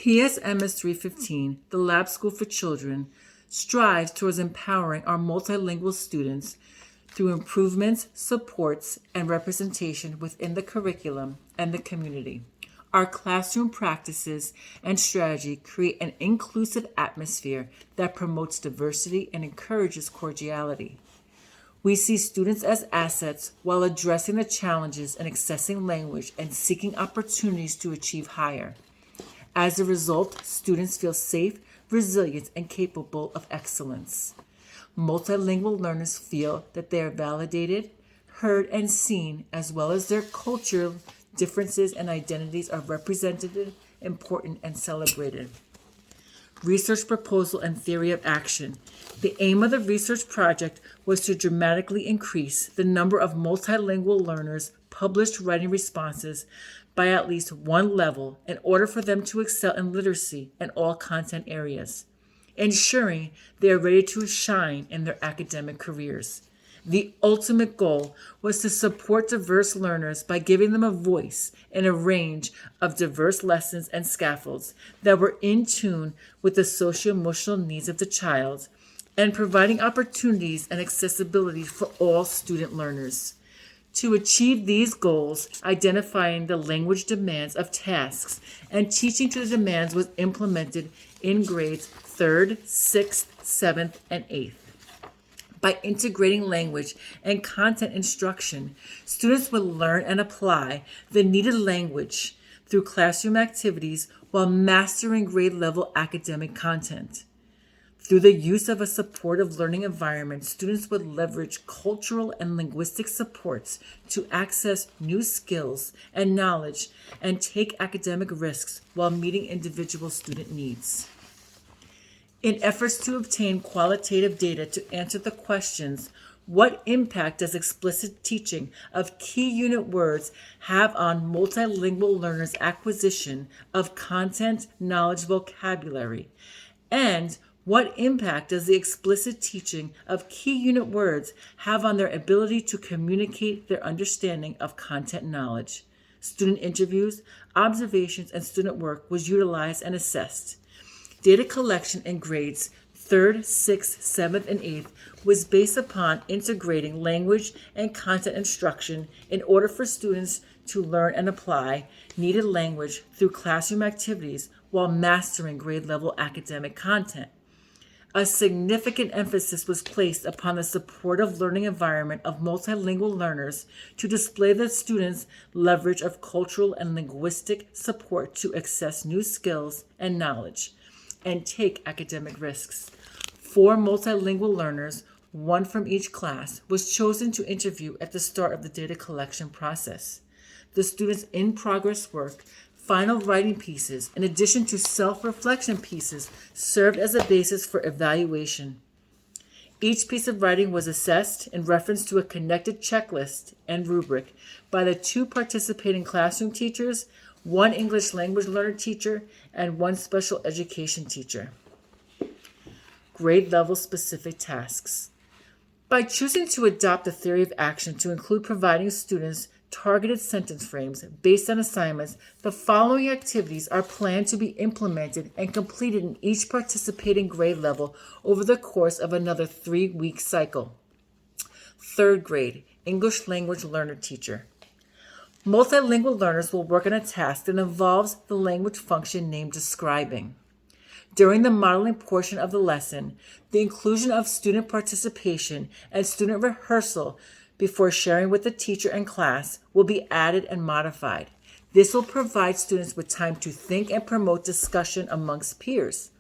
PSMS 315, the Lab School for Children, strives towards empowering our multilingual students through improvements, supports, and representation within the curriculum and the community. Our classroom practices and strategy create an inclusive atmosphere that promotes diversity and encourages cordiality. We see students as assets while addressing the challenges in accessing language and seeking opportunities to achieve higher. As a result, students feel safe, resilient, and capable of excellence. Multilingual learners feel that they are validated, heard, and seen, as well as their cultural differences and identities are represented, important, and celebrated. Research proposal and theory of action. The aim of the research project was to dramatically increase the number of multilingual learners' published writing responses by at least one level in order for them to excel in literacy in all content areas, ensuring they are ready to shine in their academic careers. The ultimate goal was to support diverse learners by giving them a voice in a range of diverse lessons and scaffolds that were in tune with the socio-emotional needs of the child and providing opportunities and accessibility for all student learners. To achieve these goals, identifying the language demands of tasks and teaching to the demands was implemented in grades 3rd, 6th, 7th, and 8th. By integrating language and content instruction, students would learn and apply the needed language through classroom activities while mastering grade-level academic content. Through the use of a supportive learning environment, students would leverage cultural and linguistic supports to access new skills and knowledge and take academic risks while meeting individual student needs. In efforts to obtain qualitative data to answer the questions, what impact does explicit teaching of key unit words have on multilingual learners' acquisition of content, knowledge, vocabulary? And what impact does the explicit teaching of key unit words have on their ability to communicate their understanding of content knowledge? Student interviews, observations, and student work was utilized and assessed. Data collection in grades 3rd, 6th, 7th, and 8th was based upon integrating language and content instruction in order for students to learn and apply needed language through classroom activities while mastering grade-level academic content. A significant emphasis was placed upon the supportive learning environment of multilingual learners to display the students' leverage of cultural and linguistic support to access new skills and knowledge and take academic risks. 4 multilingual learners, 1 from each class, was chosen to interview at the start of the data collection process. The students' in-progress work, final writing pieces, in addition to self-reflection pieces, served as a basis for evaluation. Each piece of writing was assessed in reference to a connected checklist and rubric by the 2 participating classroom teachers, 1 English language learner teacher, and 1 special education teacher. Grade level specific tasks. By choosing to adopt the theory of action to include providing students targeted sentence frames based on assignments, the following activities are planned to be implemented and completed in each participating grade level over the course of another 3-week cycle. 3rd grade, English language learner teacher. Multilingual learners will work on a task that involves the language function named describing. During the modeling portion of the lesson, the inclusion of student participation and student rehearsal before sharing with the teacher and class will be added and modified. This will provide students with time to think and promote discussion amongst peers.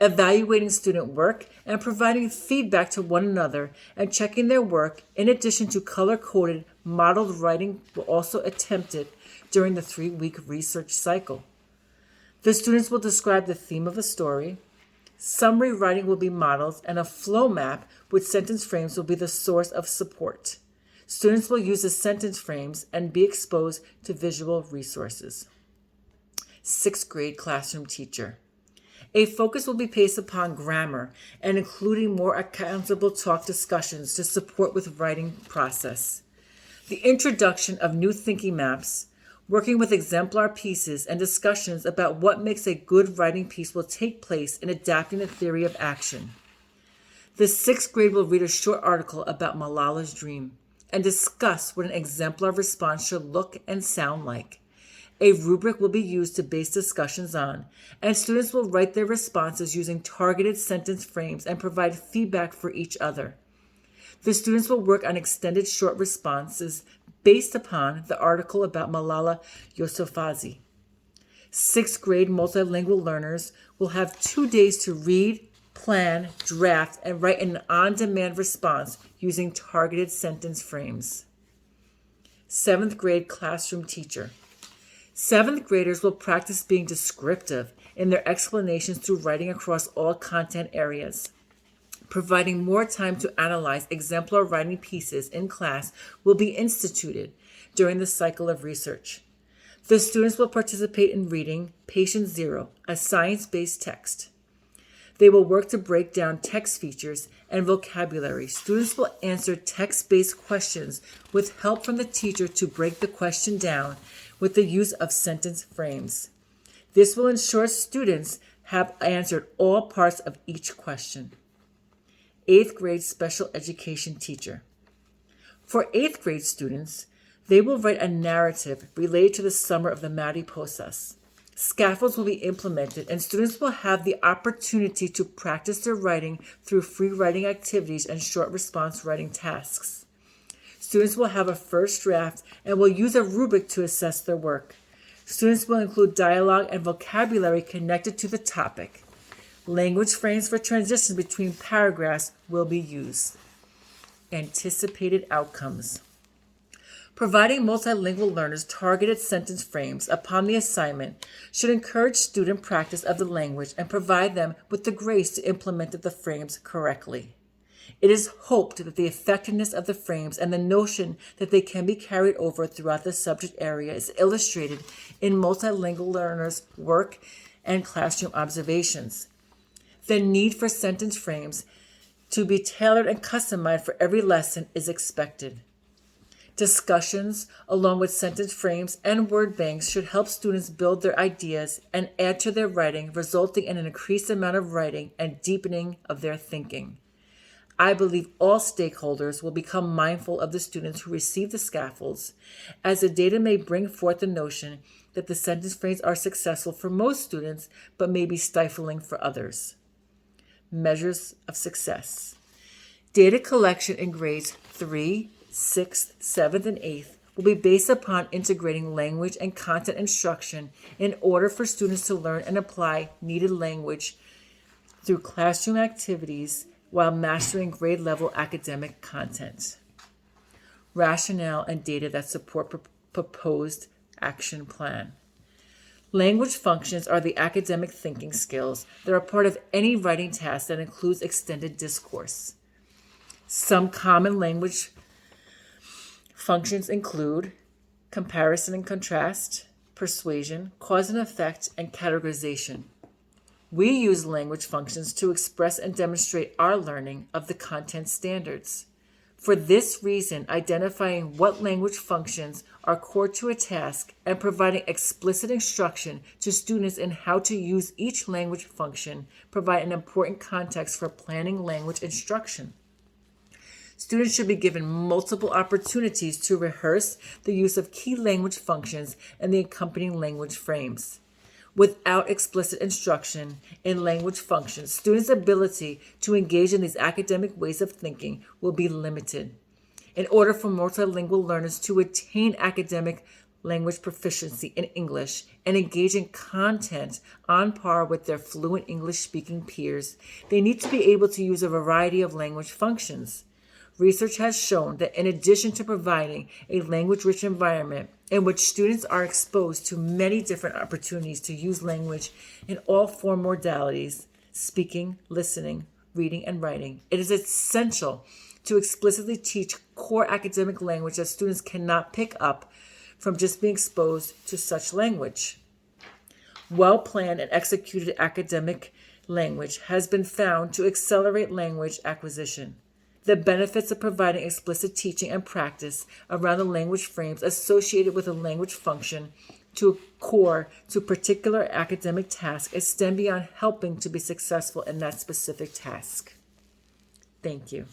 Evaluating student work and providing feedback to one another and checking their work, in addition to color-coded modeled writing, were also attempted during the 3-week research cycle. The students will describe the theme of a story. Summary writing will be modeled, and a flow map with sentence frames will be the source of support. Students will use the sentence frames and be exposed to visual resources. 6th grade classroom teacher. A focus will be placed upon grammar and including more accountable talk discussions to support with writing process. The introduction of new thinking maps Working with exemplar pieces and discussions about what makes a good writing piece will take place in adapting the theory of action. The sixth grade will read a short article about Malala's dream and discuss what an exemplar response should look and sound like. A rubric will be used to base discussions on, and students will write their responses using targeted sentence frames and provide feedback for each other. The students will work on extended short responses based upon the article about Malala Yousafzai. Sixth grade multilingual learners will have 2 days to read, plan, draft, and write an on-demand response using targeted sentence frames. Seventh grade classroom teacher. Seventh graders will practice being descriptive in their explanations through writing across all content areas. Providing more time to analyze exemplar writing pieces in class will be instituted during the cycle of research. The students will participate in reading Patient Zero, a science-based text. They will work to break down text features and vocabulary. Students will answer text-based questions with help from the teacher to break the question down with the use of sentence frames. This will ensure students have answered all parts of each question. Eighth grade special education teacher. For eighth grade students, they will write a narrative related to the summer of the Mariposas. Scaffolds will be implemented, and students will have the opportunity to practice their writing through free writing activities and short response writing tasks. Students will have a first draft and will use a rubric to assess their work. Students will include dialogue and vocabulary connected to the topic. Language frames for transition between paragraphs will be used. Anticipated outcomes. Providing multilingual learners targeted sentence frames upon the assignment should encourage student practice of the language and provide them with the grace to implement the frames correctly. It is hoped that the effectiveness of the frames and the notion that they can be carried over throughout the subject area is illustrated in multilingual learners' work and classroom observations. The need for sentence frames to be tailored and customized for every lesson is expected. Discussions, along with sentence frames and word banks, should help students build their ideas and add to their writing, resulting in an increased amount of writing and deepening of their thinking. I believe all stakeholders will become mindful of the students who receive the scaffolds, as the data may bring forth the notion that the sentence frames are successful for most students, but may be stifling for others. Measures of success. Data collection in grades 3, 6th, 7th, and 8th will be based upon integrating language and content instruction in order for students to learn and apply needed language through classroom activities while mastering grade-level academic content. Rationale and data that support proposed action plan. Language functions are the academic thinking skills that are part of any writing task that includes extended discourse. Some common language functions include comparison and contrast, persuasion, cause and effect, and categorization. We use language functions to express and demonstrate our learning of the content standards. For this reason, identifying what language functions are core to a task and providing explicit instruction to students in how to use each language function provide an important context for planning language instruction. Students should be given multiple opportunities to rehearse the use of key language functions and the accompanying language frames. Without explicit instruction in language functions, students' ability to engage in these academic ways of thinking will be limited. In order for multilingual learners to attain academic language proficiency in English and engage in content on par with their fluent English-speaking peers, they need to be able to use a variety of language functions. Research has shown that in addition to providing a language-rich environment in which students are exposed to many different opportunities to use language in all four modalities, speaking, listening, reading, and writing, it is essential to explicitly teach core academic language that students cannot pick up from just being exposed to such language. Well-planned and executed academic language has been found to accelerate language acquisition. The benefits of providing explicit teaching and practice around the language frames associated with a language function to a core to a particular academic task extend beyond helping to be successful in that specific task. Thank you.